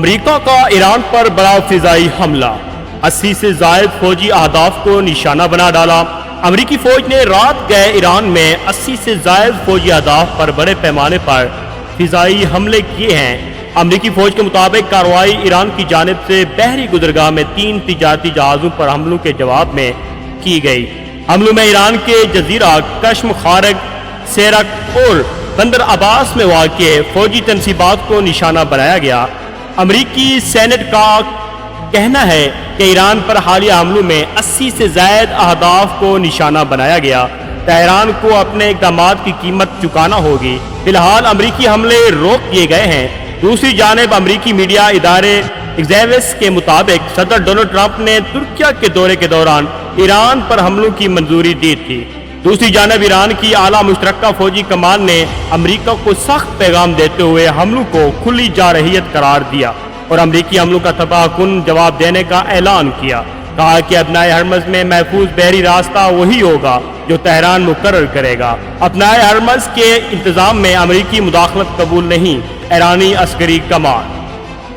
امریکہ کا ایران پر بڑا فضائی حملہ، 80 سے زائد فوجی اہداف کو نشانہ بنا ڈالا۔ امریکی فوج نے رات گئے ایران میں 80 سے زائد فوجی اہداف پر بڑے پیمانے پر فضائی حملے کیے ہیں۔ امریکی فوج کے مطابق کارروائی ایران کی جانب سے بحری گزرگاہ میں 3 تجارتی جہازوں پر حملوں کے جواب میں کی گئی۔ حملوں میں ایران کے جزیرہ کشم خارق، سیرک اور بندر عباس میں واقع فوجی تنصیبات کو نشانہ بنایا گیا۔ امریکی سینٹ کا کہنا ہے کہ ایران پر حالیہ حملوں میں 80 سے زائد اہداف کو نشانہ بنایا گیا۔ تہران کو اپنے اقدامات کی قیمت چکانا ہوگی۔ فی الحال امریکی حملے روک دیے گئے ہیں۔ دوسری جانب امریکی میڈیا ادارے ایگزیوس کے مطابق صدر ڈونلڈ ٹرمپ نے ترکیہ کے دورے کے دوران ایران پر حملوں کی منظوری دی تھی۔ دوسری جانب ایران کی اعلیٰ مشترکہ فوجی کمان نے امریکہ کو سخت پیغام دیتے ہوئے حملوں کو کھلی جارحیت قرار دیا اور امریکی حملوں کا تباہ کن جواب دینے کا اعلان کیا۔ کہا کہ ابنائے ہرمز میں محفوظ بحری راستہ وہی ہوگا جو تہران مقرر کرے گا۔ ابنائے ہرمز کے انتظام میں امریکی مداخلت قبول نہیں، ایرانی عسکری کمان۔